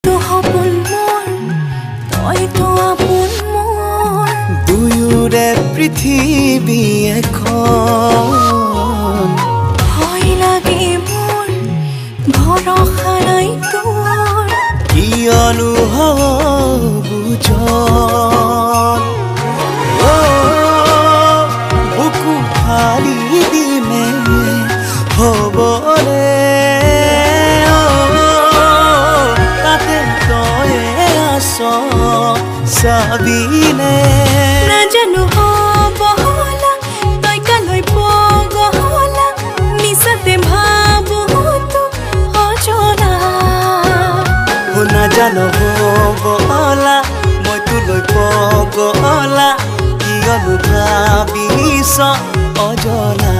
তো সপোন মোৰ তই তো আপোন মোৰ দুয়োৰে পৃথিৱী এখন ভয় লাগে মোৰ ভৰসা নাই তোৰ কিয়নো বুজন বুকু ফালি দিনে হ'বনে তাতে তই আছ চাবিনে নাজানো হ'ব হলা তই কালৈ পগলা মিছাতে ভাবো তোক অজনা নাজানো হ'ব হলা মই তোলৈ পগলা কিয়নো ভাবিছ অজনা